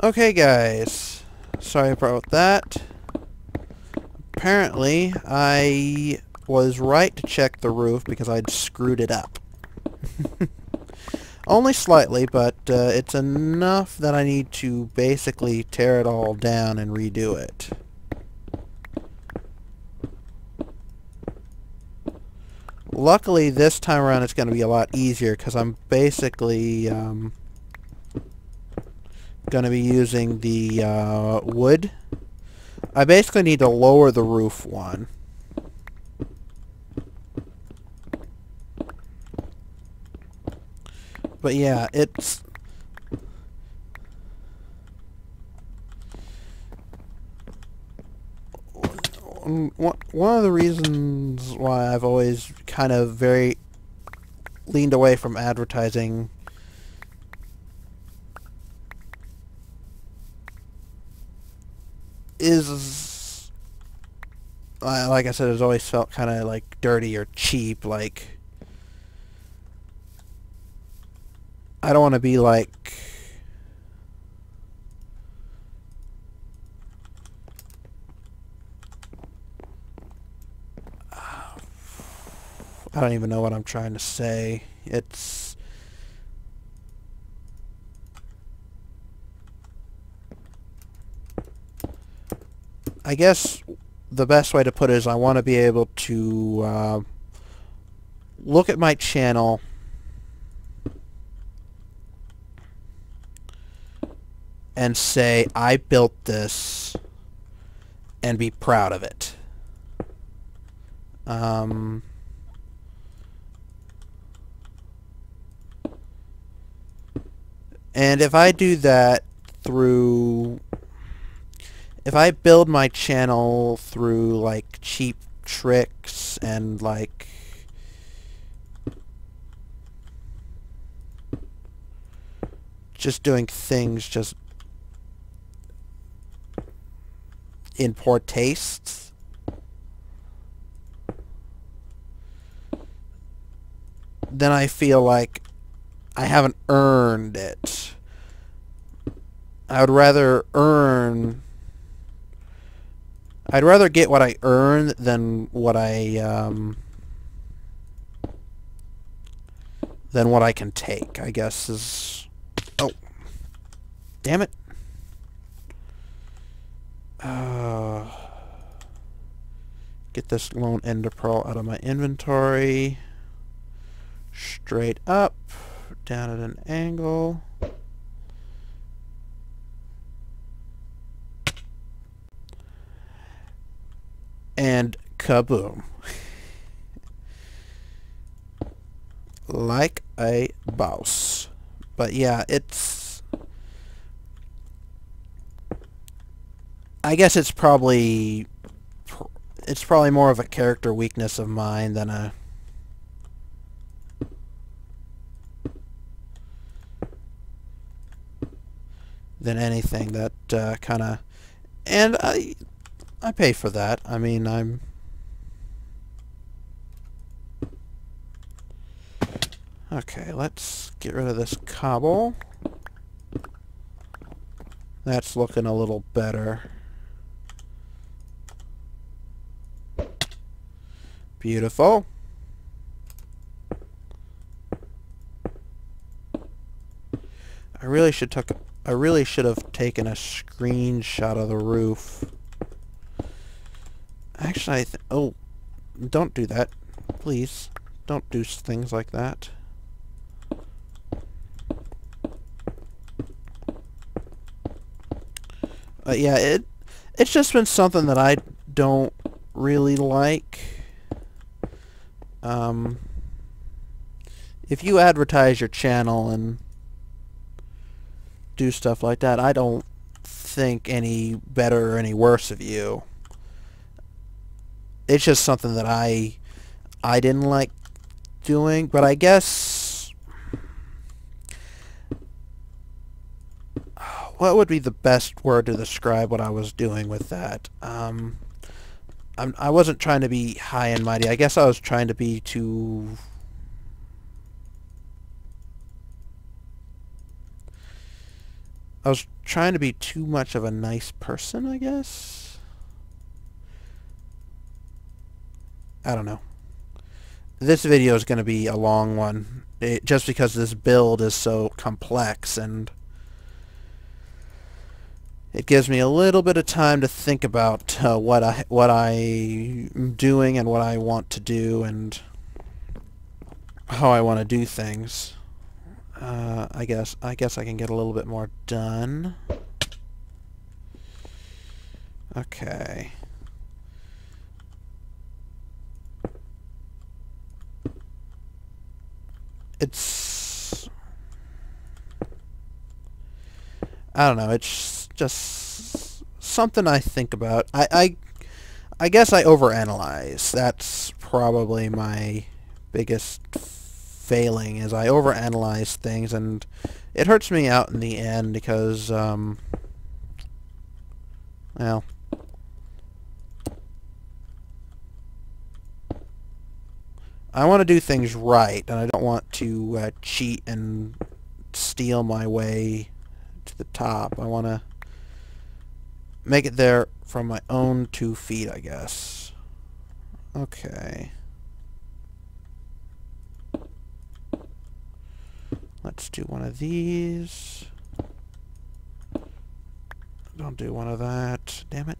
Okay guys, sorry about that. Apparently I was right to check the roof because I'd screwed it up. Only slightly, but it's enough that I need to basically tear it all down and redo it. Luckily this time around it's going to be a lot easier because I'm basically going to be using the wood. I basically need to lower the roof one. But yeah, it's... one of the reasons why I've always kind of very leaned away from advertising is, like I said, it's always felt kind of like dirty or cheap. Like, I don't want to be like... I don't even know what I'm trying to say. It's... I guess the best way to put it is I want to be able to look at my channel and say, I built this, and be proud of it. And if I do that through... if I build my channel through, like, cheap tricks and, like... just doing things just in poor taste, then I feel like I haven't earned it. I would rather earn... I'd rather get what I earn than what I can take, I guess is... Oh. Damn it. Get this lone ender pearl out of my inventory. Straight up, down at an angle. And kaboom. Like a boss. But yeah, it's... I guess it's probably more of a character weakness of mine than a... than anything that kind of... And I pay for that. I mean, I'm... Okay, let's get rid of this cobble. That's looking a little better. Beautiful. I really should have taken a screenshot of the roof. Actually, oh, don't do that. Please, don't do things like that. Yeah, it's just been something that I don't really like. If you advertise your channel and do stuff like that, I don't think any better or any worse of you. It's just something that I didn't like doing, but I guess... what would be the best word to describe what I was doing with that? I wasn't trying to be high and mighty. I guess I was trying to be too... I was trying to be too much of a nice person, I guess? I don't know. This video is going to be a long one, just because this build is so complex, and it gives me a little bit of time to think about what I'm doing and what I want to do and how I want to do things. I guess I can get a little bit more done. Okay. It's... I don't know, it's just something I think about. I guess I overanalyze. That's probably my biggest failing, is I overanalyze things, and it hurts me out in the end because, well, I want to do things right, and I don't want to cheat and steal my way to the top. I want to make it there from my own 2 feet, I guess. Okay. Let's do one of these. Don't do one of that. Damn it.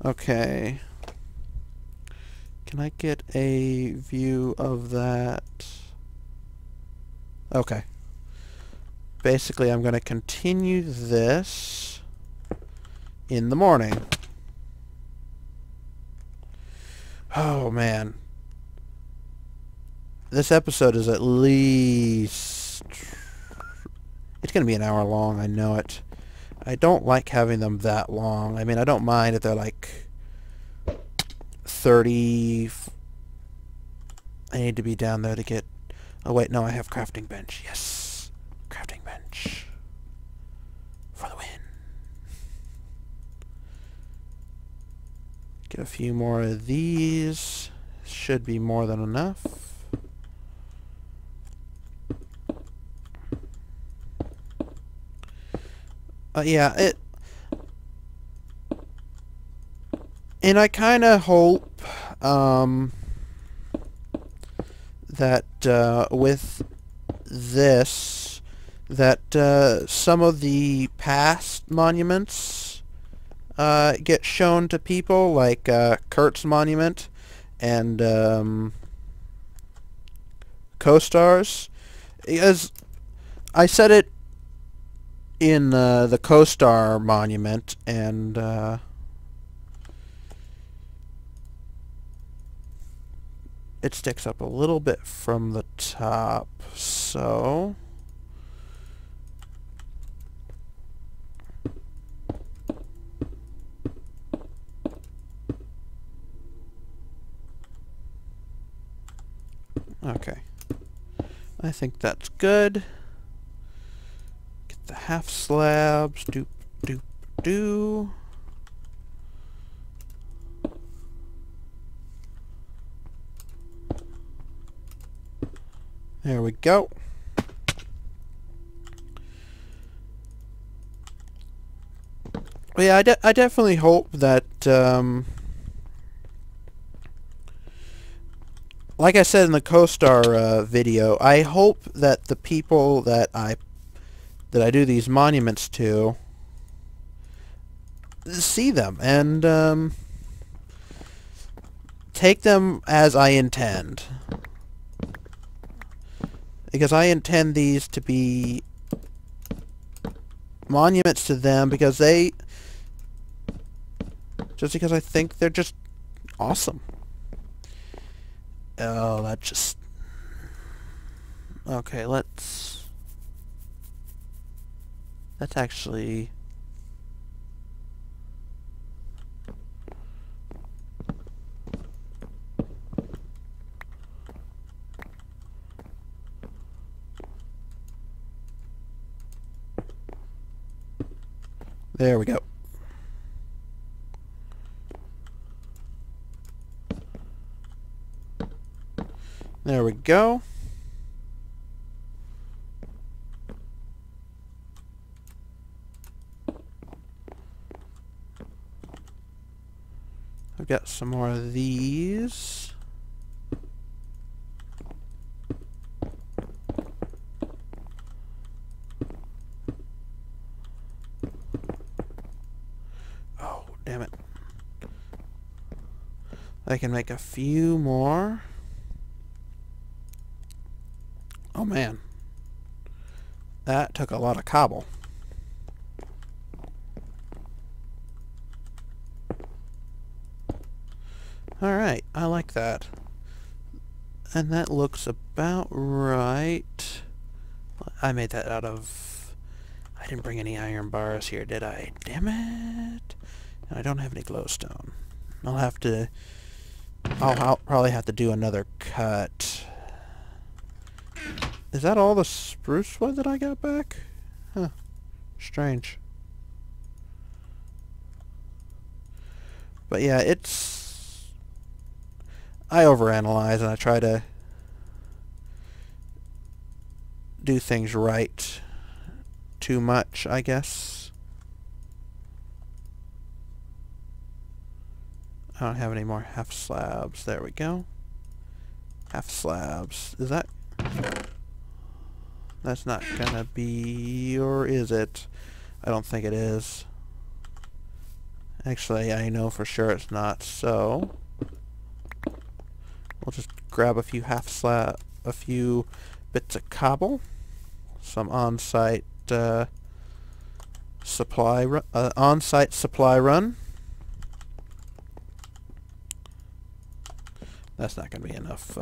Okay. Can I get a view of that? Okay. Basically, I'm going to continue this in the morning. Oh, man. This episode is at least... It's going to be an hour long, I know it. I don't like having them that long. I mean, I don't mind if they're like 30... I need to be down there to get... Oh, wait, no, I have crafting bench. Yes. Crafting bench. For the win. Get a few more of these. Should be more than enough. Yeah, it... And I kind of hope that with this, that some of the past monuments get shown to people, like Kurt's monument and co-stars. As I said it in the co-star monument, and it sticks up a little bit from the top, so okay. I think that's good. Get the half slabs. Doop, doop, doo. There we go. Well, yeah, I definitely hope that, like I said in the co-star video, I hope that the people that I do these monuments to see them and take them as I intend. Because I intend these to be monuments to them because because I think they're just awesome. Oh, that just... Okay, let's actually... There we go. There we go. got some more of these. Oh, damn it. I can make a few more. Oh man. That took a lot of cobble. Alright, I like that. And that looks about right. I made that out of... I didn't bring any iron bars here, did I? Damn it! And I don't have any glowstone. I'll probably have to do another cut. Is that all the spruce wood that I got back? Huh. Strange. But yeah, I overanalyze and I try to do things right too much, I guess. I don't have any more half slabs. There we go. Half slabs. Is that... That's not gonna be... Or is it? I don't think it is. Actually, I know for sure it's not, so... We'll just grab a few a few bits of cobble, some on-site supply run. That's not going to be enough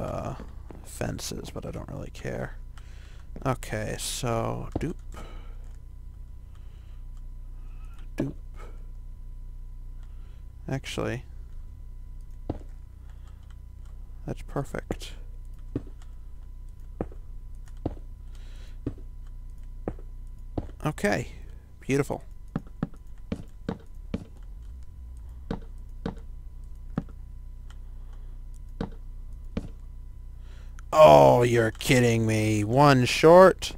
fences, but I don't really care. Okay, so doop. Actually, that's perfect. Okay, beautiful. Oh, you're kidding me. One short?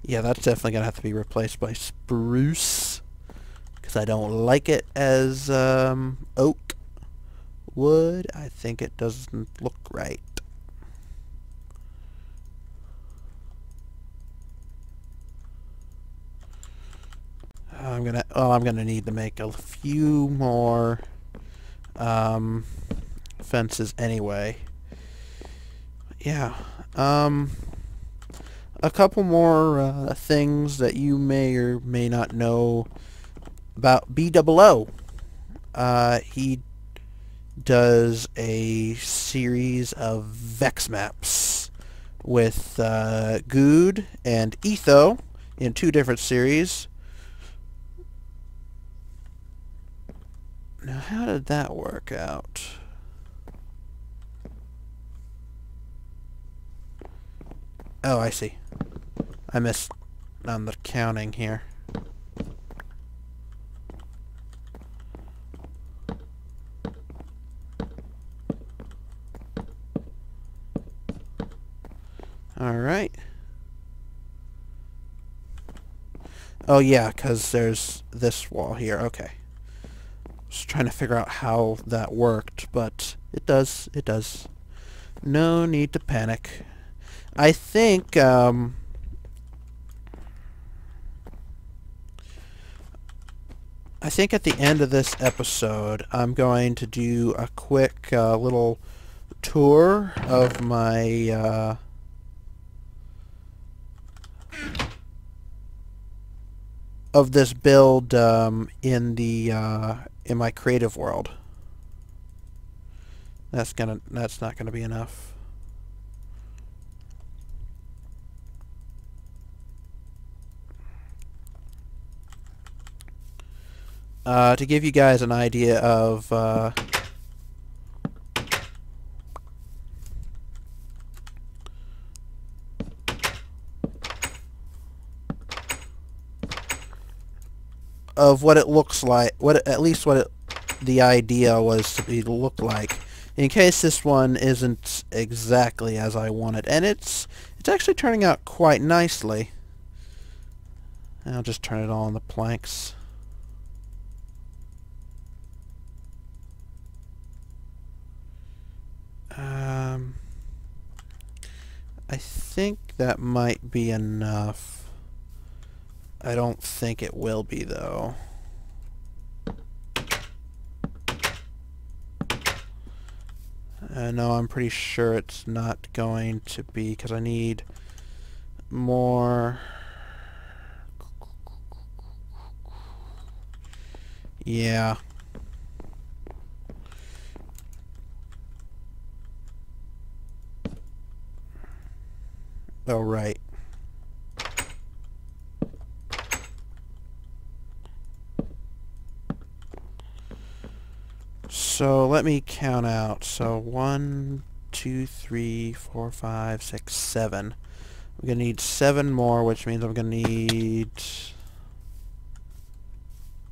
Yeah, that's definitely going to have to be replaced by spruce, because I don't like it as oak wood. I think it doesn't look right. I'm gonna need to make a few more fences anyway. Yeah. A couple more things that you may or may not know about BdoubleO. He does a series of Vex maps with Good and Etho in 2 different series. Now, how did that work out? Oh, I see. I missed on the counting here. Alright. Oh yeah, because there's this wall here. Okay. Just trying to figure out how that worked, but it does. It does. No need to panic. I think at the end of this episode, I'm going to do a quick little tour of my of this build in my creative world. That's not gonna be enough. To give you guys an idea of what it looks like, the idea was to look like, in case this one isn't exactly as I want it, and it's actually turning out quite nicely. I'll just turn it all on the planks. I think that might be enough. I don't think it will be, though. No, I'm pretty sure it's not going to be, because I need more. Yeah. Oh, right. So let me count out. So 1, 2, 3, 4, 5, 6, 7. I'm going to need 7 more, which means I'm going to need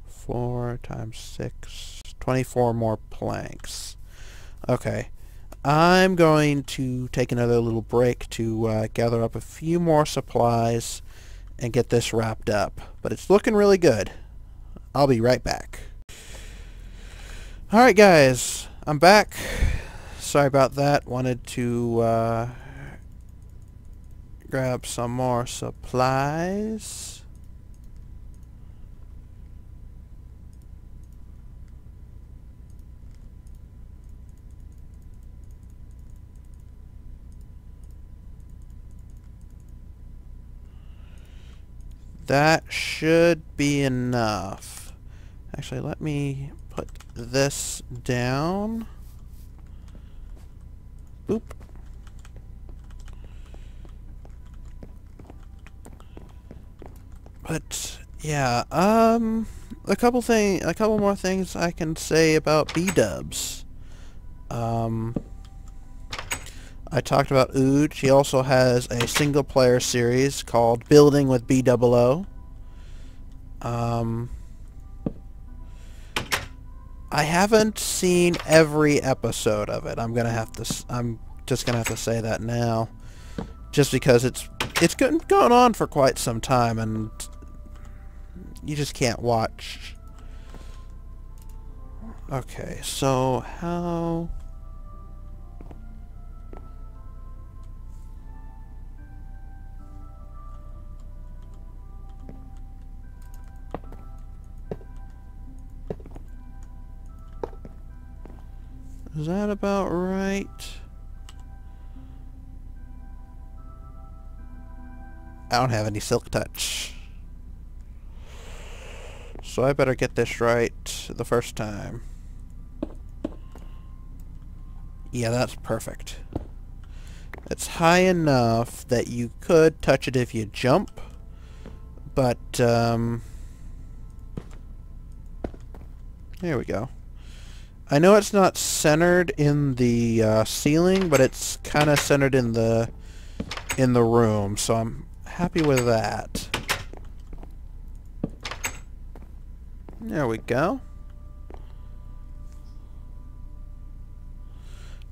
4 times 6, 24 more planks. Okay. I'm going to take another little break to gather up a few more supplies and get this wrapped up. But it's looking really good. I'll be right back. Alright guys, I'm back. Sorry about that. Wanted to grab some more supplies. That should be enough. Actually, let me put this down. Boop. But yeah, a couple more things I can say about B-dubs. I talked about Ood. He also has a single-player series called Building with BdoubleO. I haven't seen every episode of it. I'm just gonna have to say that now, just because it's going on for quite some time, and you just can't watch. Okay, so how? Is that about right? I don't have any silk touch. So I better get this right the first time. Yeah, that's perfect. It's high enough that you could touch it if you jump, but here we go. I know it's not centered in the ceiling, but it's kind of centered in the room, so I'm happy with that. There we go.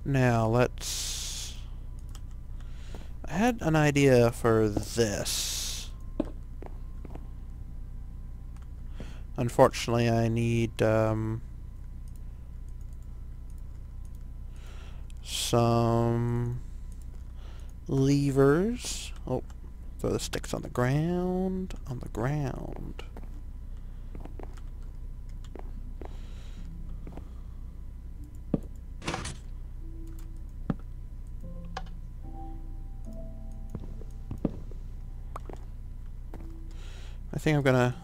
Now let's... I had an idea for this. Unfortunately, I need some levers. Oh, throw the sticks on the ground. On the ground. I think I'm gonna...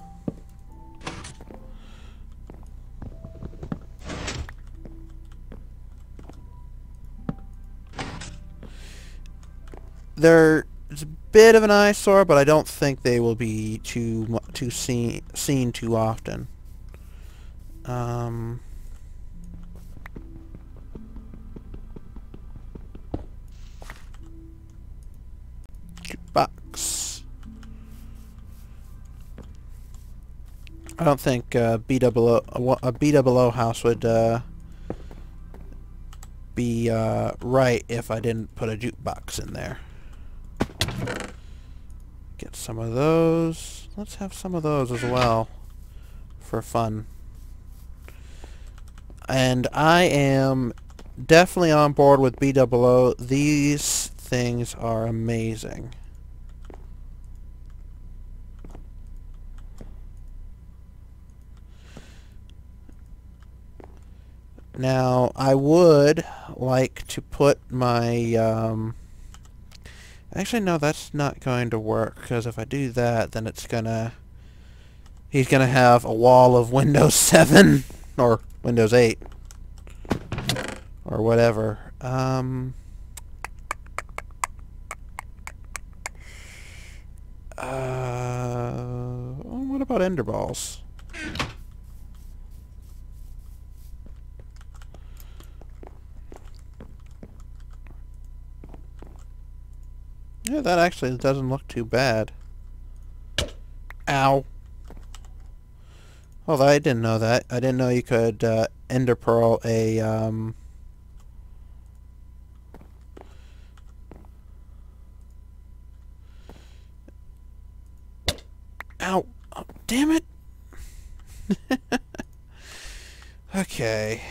They're it's a bit of an eyesore, but I don't think they will be too seen too often. Jukebox. I don't think a BdoubleO house would be right if I didn't put a jukebox in there. Get some of those. Let's have some of those as well for fun. And I am definitely on board with BoO. These things are amazing. Now, I would like to put my, actually, no, that's not going to work, because if I do that, then it's gonna... He's gonna have a wall of Windows 7, or Windows 8, or whatever. What about ender balls? Yeah, that actually doesn't look too bad. Ow. Well, I didn't know that. I didn't know you could ender pearl a Ow! Oh, damn it! Okay.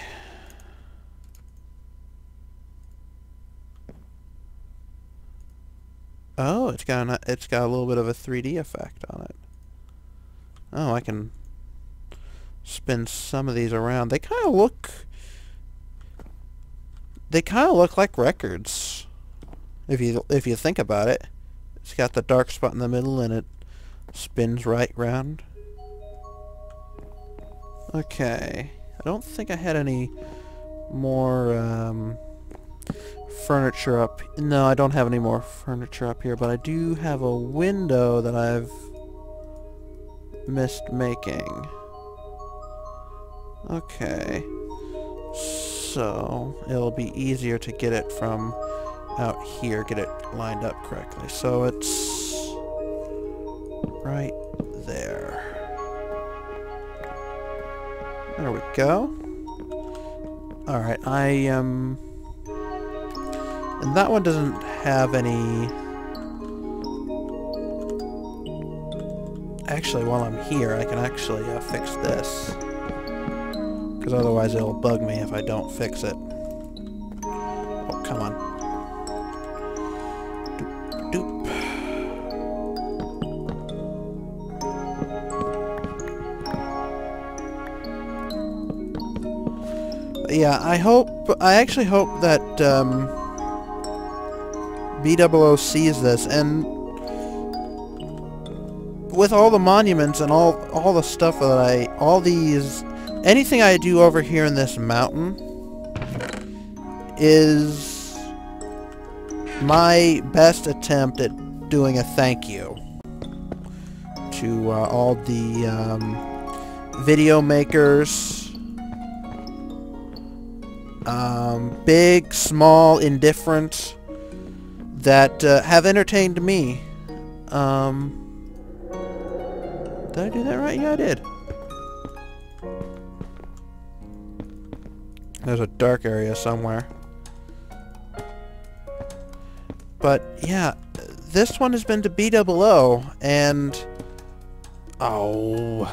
Oh, it's got a little bit of a 3D effect on it. Oh, I can spin some of these around. They kind of look like records. If you think about it. It's got the dark spot in the middle and it spins right round. Okay. I don't think I had any more furniture up. No, I don't have any more furniture up here, but I do have a window that I've missed making. Okay. So, it'll be easier to get it from out here, get it lined up correctly. So it's right there. There we go. Alright, and that one doesn't have any... Actually, while I'm here, I can actually fix this. Because otherwise it'll bug me if I don't fix it. Oh, come on. Doop, doop. Yeah, I actually hope that BoO sees this, and with all the monuments and all the stuff that anything I do over here in this mountain is my best attempt at doing a thank you to all the video makers, big, small, indifferent, that have entertained me. Did I do that right? Yeah, I did. There's a dark area somewhere. But, yeah, this one has been to BoO, and... Oh.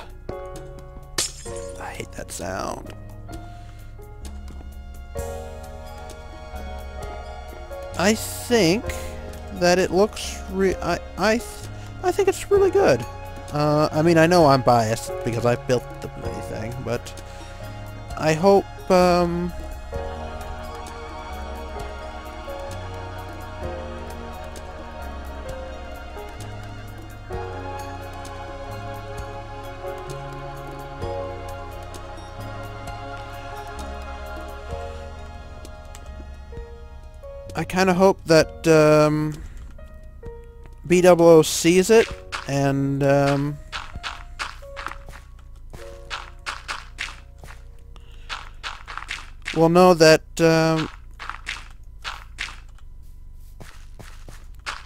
I hate that sound. I think that it looks I think it's really good. I mean, I know I'm biased because I built the bloody thing, but I hope I kind of hope that BoO sees it and will know that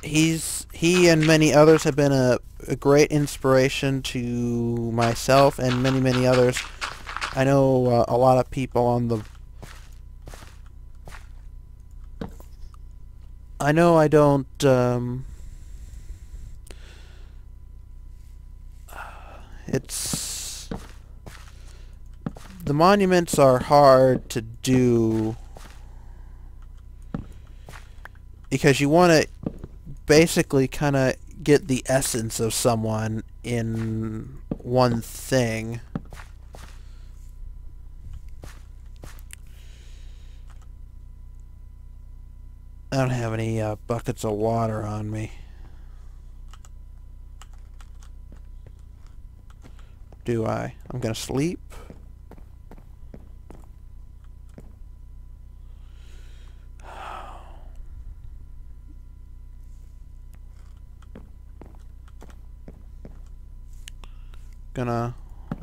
he and many others have been a great inspiration to myself and many others. I know a lot of people on the... I know I don't... it's... The monuments are hard to do because you want to basically kind of get the essence of someone in one thing. I don't have any buckets of water on me. Do I? I'm gonna sleep. Gonna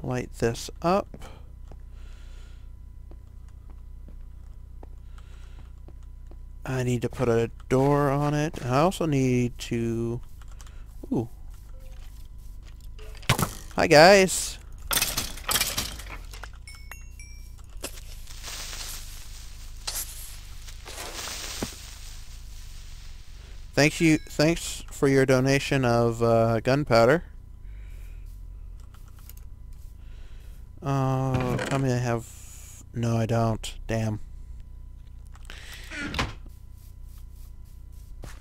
light this up. I need to put a door on it. I also need to... Ooh. Hi, guys. Thanks for your donation of gunpowder. Tell me I have... No, I don't. Damn.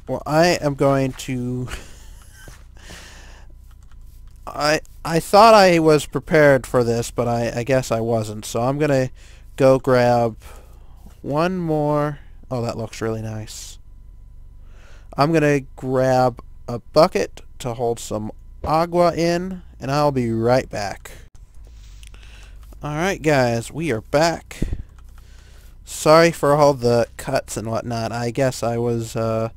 Well, I am going to... I thought I was prepared for this, but I guess I wasn't. So I'm gonna go grab one more... Oh, that looks really nice. I'm gonna grab a bucket to hold some agua in, and I'll be right back. Alright guys, we are back. Sorry for all the cuts and whatnot. I guess I was a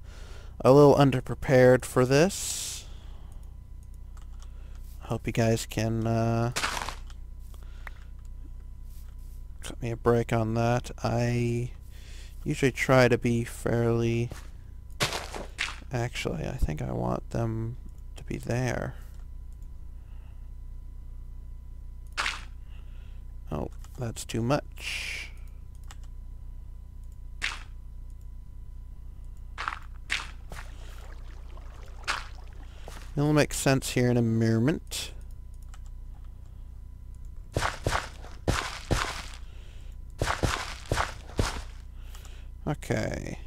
little underprepared for this. Hope you guys can cut me a break on that. I usually try to be fairly... Actually, I think I want them to be there. Oh, that's too much. It'll make sense here in a moment. Okay.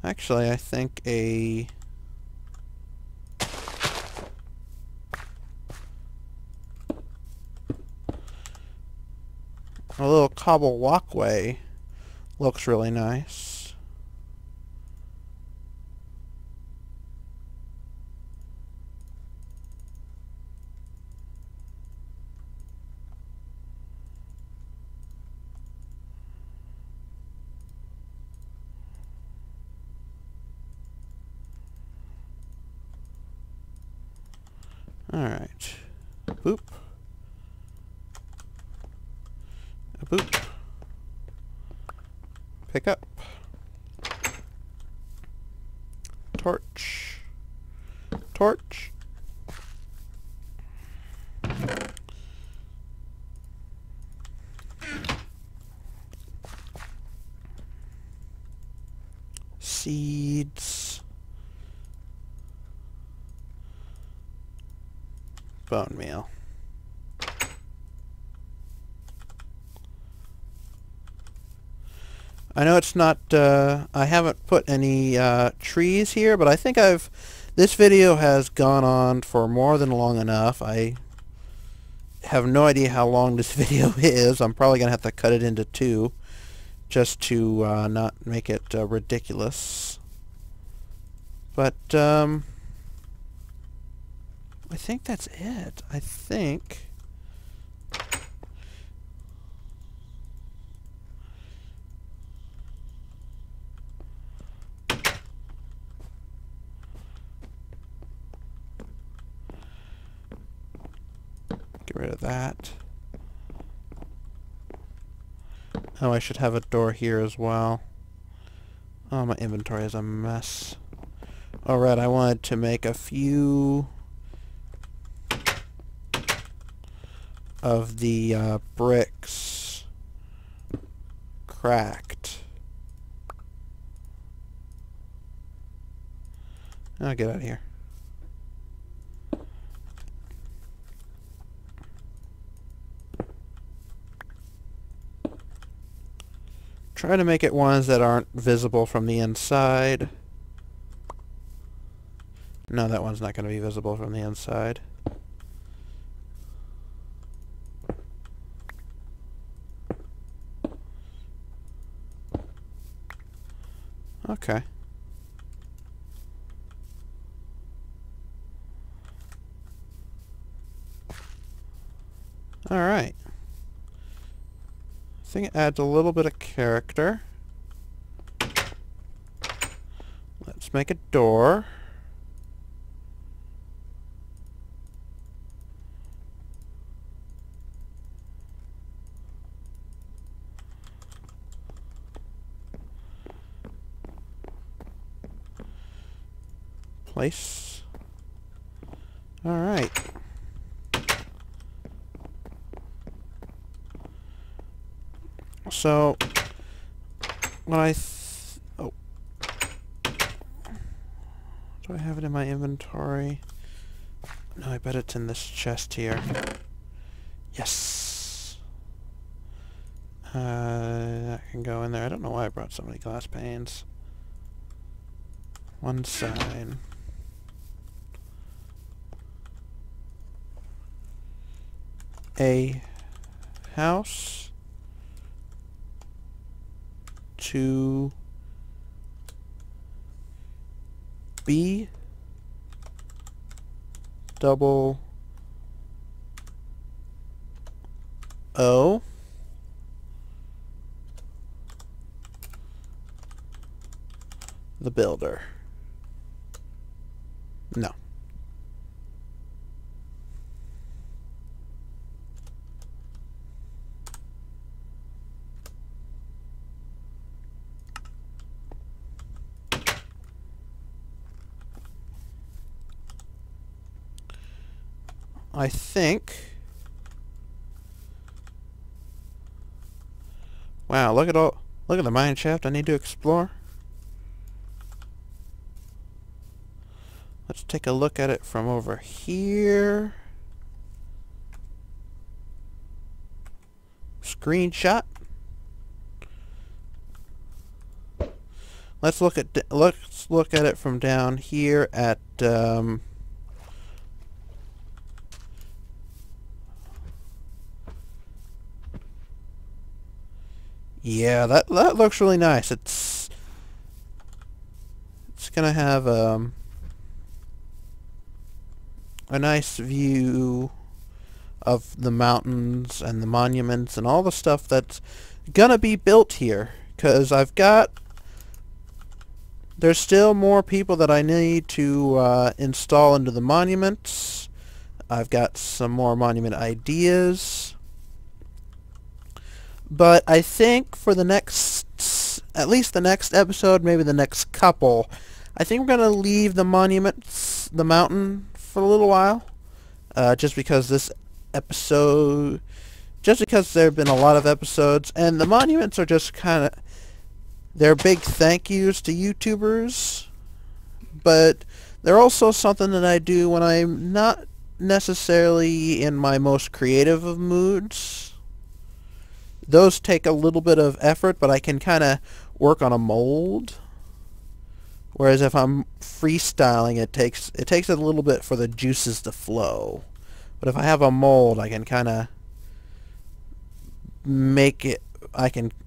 Actually, I think a little cobble walkway looks really nice. Alright. Boop. A boop. Pick up. Torch. Torch. Seeds. Bone meal. I know it's not, I haven't put any trees here, but I think this video has gone on for more than long enough. I have no idea how long this video is. I'm probably going to have to cut it into two just to not make it ridiculous. But, I think that's it. I think... Get rid of that. Oh, I should have a door here as well. Oh, my inventory is a mess. Alright, I wanted to make a few of the bricks cracked. I'll get out of here. Try to make it ones that aren't visible from the inside. No, that one's not going to be visible from the inside. Okay. Alright. I think it adds a little bit of character. Let's make a door. Place. Alright. So, when I oh. Do I have it in my inventory? No, I bet it's in this chest here. Yes! That can go in there. I don't know why I brought so many glass panes. One sign. A house to B double O the builder. No. I think. Wow, look at the mine shaft I need to explore. Let's take a look at it from over here. Screenshot. Let's look at it from down here at yeah, that looks really nice. It's gonna have a nice view of the mountains and the monuments and all the stuff that's gonna be built here. 'Cause there's still more people that I need to install into the monuments. I've got some more monument ideas. But I think for the next, at least the next episode, maybe the next couple, I think we're going to leave the monuments, the mountain, for a little while. Just because there have been a lot of episodes, and the monuments are just kind of, they're big thank yous to YouTubers, but they're also something that I do when I'm not necessarily in my most creative of moods. Those take a little bit of effort, but I can kind of work on a mold. Whereas if I'm freestyling, it takes a little bit for the juices to flow. But if I have a mold, I can kind of make it.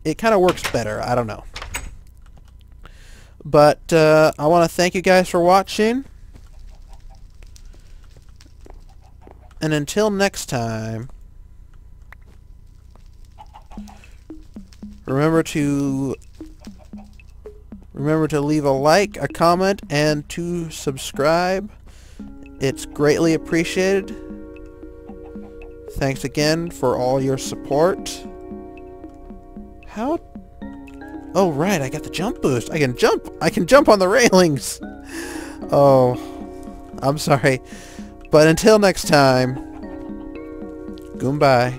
It kind of works better. I don't know. But I want to thank you guys for watching. And until next time, remember to leave a like, a comment, and to subscribe. It's greatly appreciated. Thanks again for all your support. How? Oh right, I got the jump boost. I can jump on the railings. Oh, I'm sorry. But until next time, goodbye.